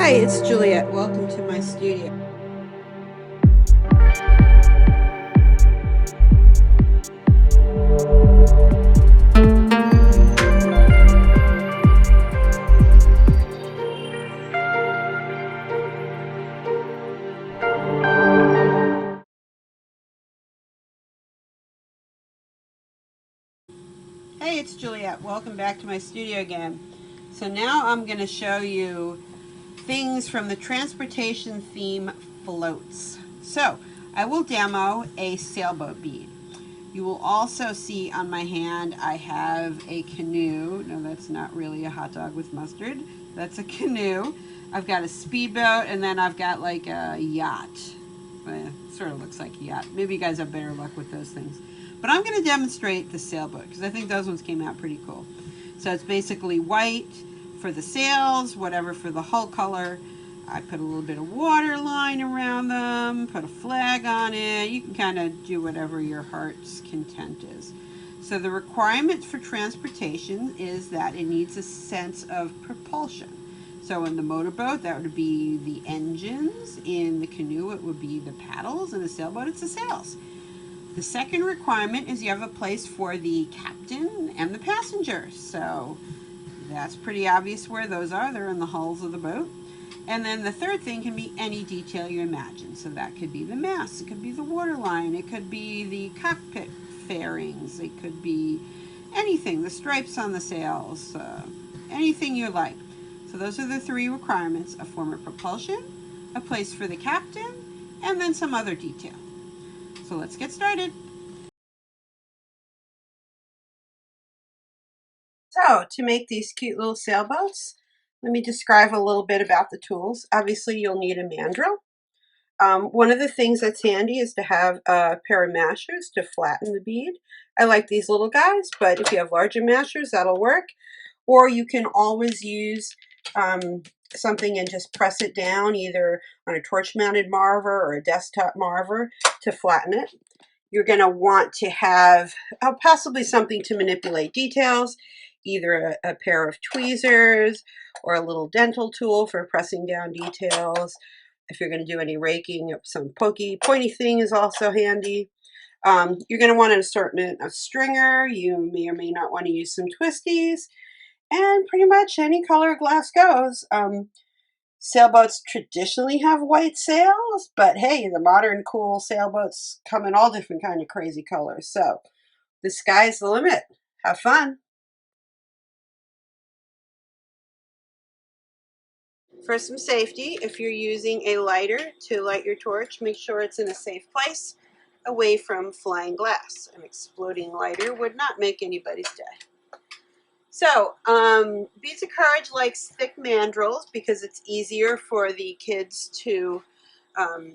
Hi, it's Juliet. Welcome to my studio. Hey, it's Juliet. Welcome back to my studio again. So now I'm going to show you things from the transportation theme floats. So I will demo a sailboat bead. You will also see on my hand I have a canoe. No, that's not really a hot dog with mustard. That's a canoe. I've got a speedboat, and then I've got like a yacht. It sort of looks like a yacht. Maybe you guys have better luck with those things. But I'm going to demonstrate the sailboat because I think those ones came out pretty cool. So it's basically white for the sails, whatever for the hull color. I put a little bit of water line around them, put a flag on it. You can kind of do whatever your heart's content is. So the requirement for transportation is that it needs a sense of propulsion. So in the motorboat, that would be the engines. In the canoe, it would be the paddles. In the sailboat, it's the sails. The second requirement is you have a place for the captain and the passengers. So that's pretty obvious where those are. They're in the hulls of the boat. And then the third thing can be any detail you imagine. So that could be the mast, it could be the waterline, it could be the cockpit fairings, it could be anything, the stripes on the sails, anything you like. So those are the three requirements: a form of propulsion, a place for the captain, and then some other detail. So let's get started. So to make these cute little sailboats, let me describe a little bit about the tools. Obviously you'll need a mandrel. One of the things that's handy is to have a pair of mashers to flatten the bead. I like these little guys, but if you have larger mashers, that'll work. Or you can always use something and just press it down, either on a torch-mounted marver or a desktop marver, to flatten it. You're going to want to have possibly something to manipulate details, either a pair of tweezers or a little dental tool for pressing down details. If you're going to do any raking, some pointy thing is also handy. You're going to want an assortment of stringer. You may or may not want to use some twisties. And pretty much any color glass goes. Sailboats traditionally have white sails, but hey, the modern cool sailboats come in all different kind of crazy colors. So the sky's the limit. Have fun. For some safety, if you're using a lighter to light your torch, make sure it's in a safe place, away from flying glass. An exploding lighter would not make anybody's day. So, Beads of Courage likes thick mandrels because it's easier for the kids to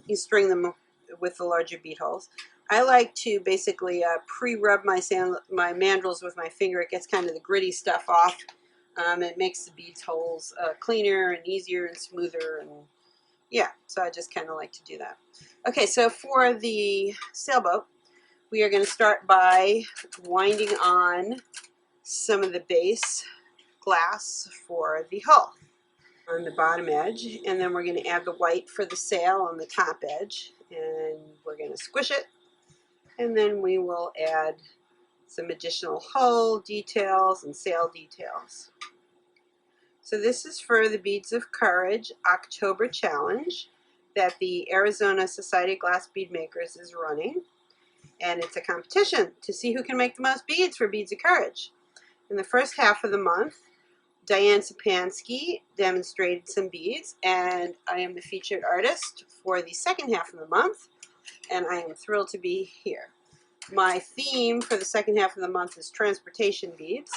you string them with the larger bead holes. I like to basically pre-rub my mandrels with my finger. It gets kind of the gritty stuff off. It makes the beads holes cleaner and easier and smoother, and yeah, so I just kind of like to do that. Okay, so for the sailboat, we are going to start by winding on some of the base glass for the hull on the bottom edge, and then we're going to add the white for the sail on the top edge, and we're going to squish it, and then we will add some additional hull details and sail details. So this is for the Beads of Courage October Challenge that the Arizona Society of Glass Bead Makers is running, and it's a competition to see who can make the most beads for Beads of Courage. In the first half of the month, Diane Sapansky demonstrated some beads, and I am the featured artist for the second half of the month, and I am thrilled to be here. My theme for the second half of the month is transportation beads,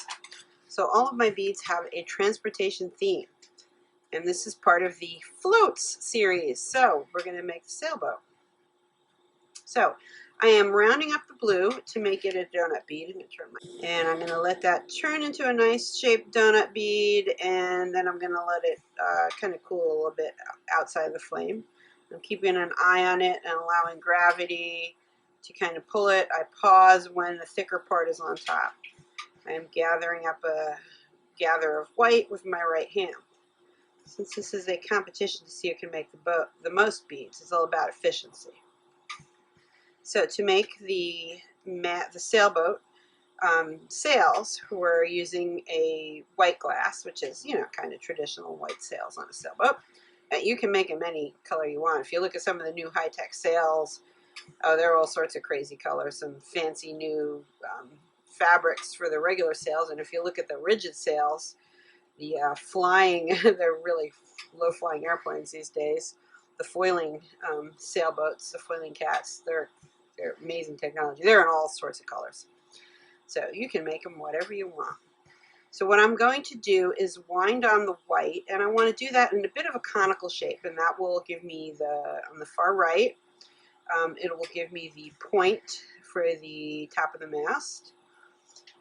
so all of my beads have a transportation theme, and this is part of the floats series. So we're going to make the sailboat. So I am rounding up the blue to make it a donut bead, and I'm going to let that turn into a nice shaped donut bead, and then I'm going to let it kind of cool a little bit outside the flame. I'm keeping an eye on it and allowing gravity to kind of pull it. I pause when the thicker part is on top. I am gathering up a gather of white with my right hand. Since this is a competition to see who can make the most beads, it's all about efficiency. So to make the sailboat sails, we're using a white glass, which is, you know, kind of traditional white sails on a sailboat. You can make them any color you want. If you look at some of the new high-tech sails, oh, there are all sorts of crazy colors, some fancy new fabrics for the regular sails. And if you look at the rigid sails, the flying, they're really low-flying airplanes these days. The foiling sailboats, the foiling cats, they're amazing technology. They're in all sorts of colors. So you can make them whatever you want. So what I'm going to do is wind on the white, and I want to do that in a bit of a conical shape, and that will give me on the far right, it will give me the point for the top of the mast,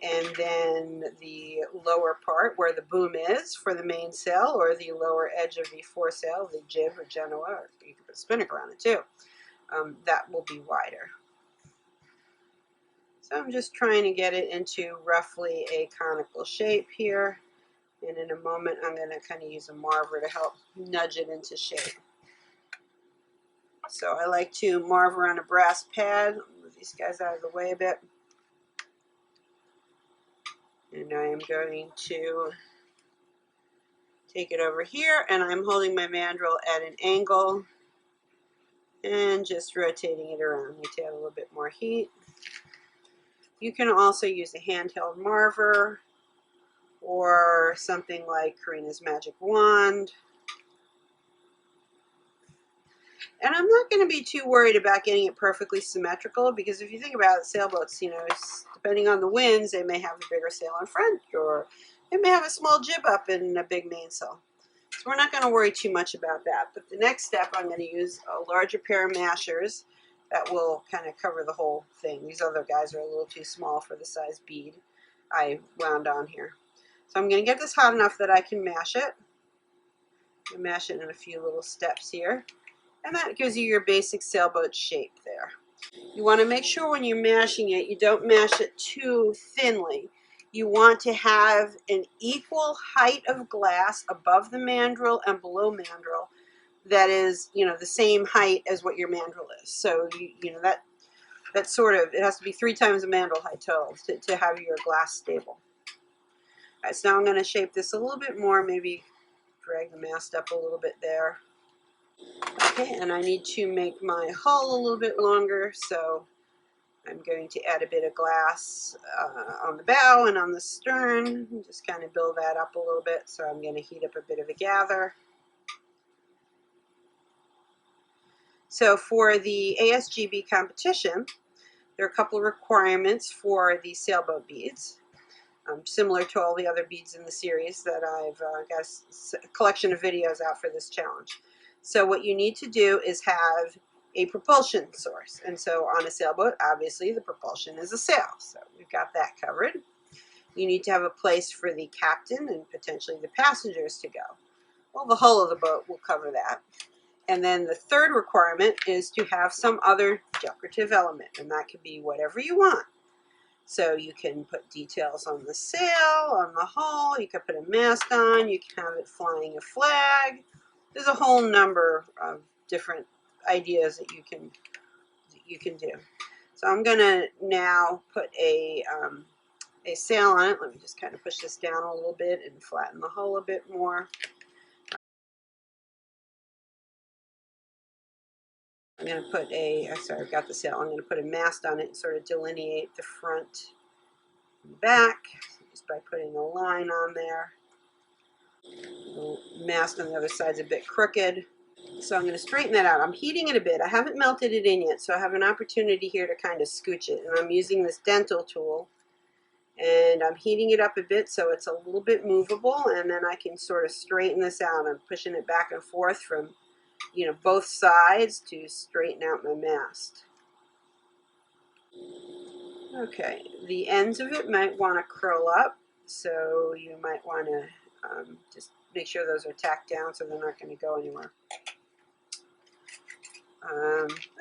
and then the lower part where the boom is for the mainsail, or the lower edge of the foresail, the jib or genoa, or you can put a spinnaker on it too. That will be wider. So I'm just trying to get it into roughly a conical shape here. And in a moment, I'm going to kind of use a marver to help nudge it into shape. So I like to marver on a brass pad. Move these guys out of the way a bit. And I am going to take it over here, and I'm holding my mandrel at an angle and just rotating it around. Need to add a little bit more heat. You can also use a handheld marver or something like Karina's magic wand. And I'm not going to be too worried about getting it perfectly symmetrical, because if you think about it, sailboats, you know, depending on the winds, they may have a bigger sail in front, or they may have a small jib up and a big mainsail. So we're not going to worry too much about that. But the next step, I'm going to use a larger pair of mashers that will kind of cover the whole thing. These other guys are a little too small for the size bead I wound on here. So I'm going to get this hot enough that I can mash it. I mash it in a few little steps here. And that gives you your basic sailboat shape there. You want to make sure when you're mashing it, you don't mash it too thinly. You want to have an equal height of glass above the mandrel and below mandrel that is, you know, the same height as what your mandrel is. So, you know, that sort of, it has to be 3 times the mandrel height total to have your glass stable. All right, so now I'm going to shape this a little bit more, maybe drag the mast up a little bit there. Okay, and I need to make my hull a little bit longer, so I'm going to add a bit of glass on the bow and on the stern, and just kind of build that up a little bit. So I'm going to heat up a bit of a gather. So for the ASGB competition, there are a couple of requirements for the sailboat beads, similar to all the other beads in the series that I've got a collection of videos out for this challenge. So what you need to do is have a propulsion source. And so on a sailboat, obviously the propulsion is a sail. So we've got that covered. You need to have a place for the captain and potentially the passengers to go. Well, the hull of the boat will cover that. And then the third requirement is to have some other decorative element, and that could be whatever you want. So you can put details on the sail, on the hull, you can put a mast on, you can have it flying a flag. There's a whole number of different ideas that you can do. So I'm going to now put a sail on it. Let me just kind of push this down a little bit and flatten the hull a bit more. I'm going to put sorry, I've got the sail. I'm going to put a mast on it and sort of delineate the front and back just by putting a line on there. The mast on the other side's a bit crooked. So I'm going to straighten that out. I'm heating it a bit. I haven't melted it in yet, so I have an opportunity here to kind of scooch it. And I'm using this dental tool, and I'm heating it up a bit so it's a little bit movable, and then I can sort of straighten this out. I'm pushing it back and forth from, you know, both sides to straighten out my mast. Okay, the ends of it might want to curl up, so you might want to just make sure those are tacked down so they're not going to go anywhere.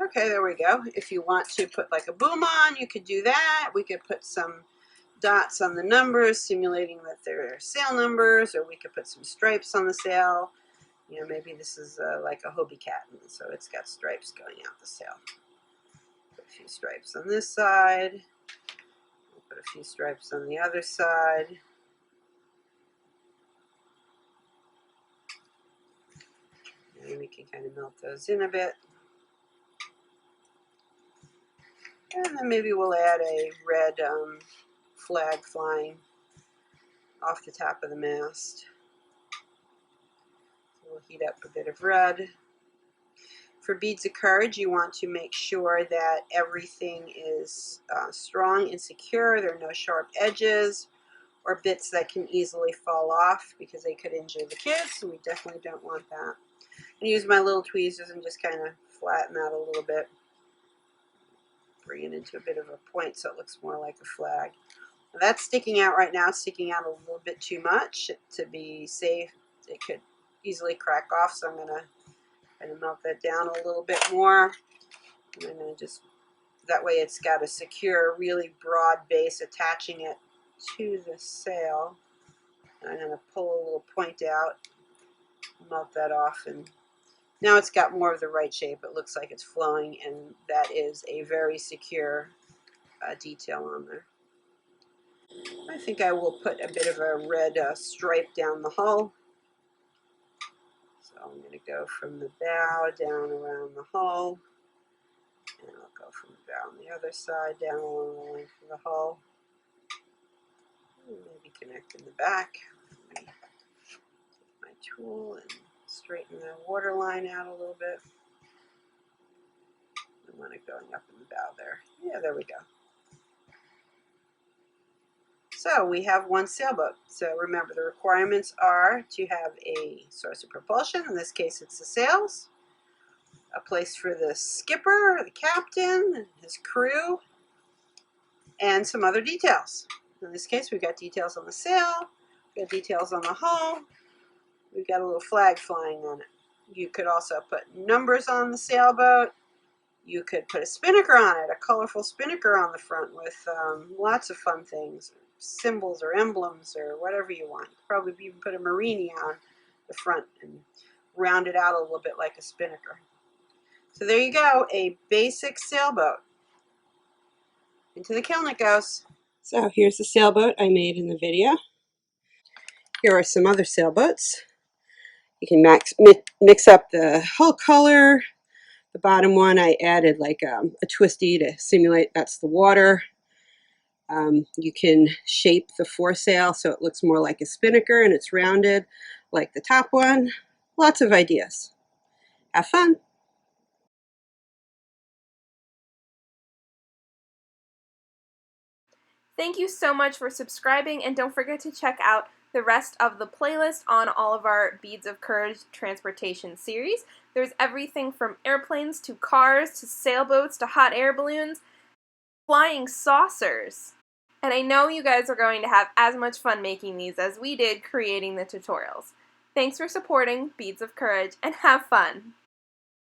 Okay, there we go. If you want to put like a boom on, you could do that. We could put some dots on the numbers, simulating that they're sail numbers, or we could put some stripes on the sail. You know, maybe this is like a Hobie cat, and so it's got stripes going out the sail. Put a few stripes on this side. Put a few stripes on the other side. And we can kind of melt those in a bit. And then maybe we'll add a red flag flying off the top of the mast. So we'll heat up a bit of red. For beads of courage, you want to make sure that everything is strong and secure. There are no sharp edges or bits that can easily fall off because they could injure the kids, so we definitely don't want that. I use my little tweezers and just kind of flatten that a little bit. Bring it into a bit of a point so it looks more like a flag. Now that's sticking out right now, sticking out a little bit too much to be safe. It could easily crack off, so I'm going to kind of melt that down a little bit more. And I'm going to just, that way it's got a secure, really broad base attaching it to the sail. And I'm going to pull a little point out, melt that off, and now it's got more of the right shape. It looks like it's flowing, and that is a very secure detail on there. I think I will put a bit of a red stripe down the hull. So I'm going to go from the bow down around the hull, and I'll go from the bow on the other side down along the length of the hull. And maybe connect in the back. Take my tool and straighten the water line out a little bit. I want it going up in the bow there. Yeah, there we go. So we have one sailboat. So remember, the requirements are to have a source of propulsion. In this case, it's the sails. A place for the skipper, the captain, his crew, and some other details. In this case, we've got details on the sail, we've got details on the hull, we've got a little flag flying on it. You could also put numbers on the sailboat. You could put a spinnaker on it, a colorful spinnaker on the front with lots of fun things, symbols or emblems or whatever you want. You could probably even put a marini on the front and round it out a little bit like a spinnaker. So there you go, a basic sailboat. Into the kiln it goes. So here's the sailboat I made in the video. Here are some other sailboats. You can mix up the hull color. The bottom one I added like a twisty to simulate that's the water. You can shape the foresail so it looks more like a spinnaker and it's rounded like the top one. Lots of ideas. Have fun! Thank you so much for subscribing, and don't forget to check out the rest of the playlist on all of our Beads of Courage transportation series. There's everything from airplanes to cars to sailboats to hot air balloons, flying saucers. And I know you guys are going to have as much fun making these as we did creating the tutorials. Thanks for supporting Beads of Courage, and have fun!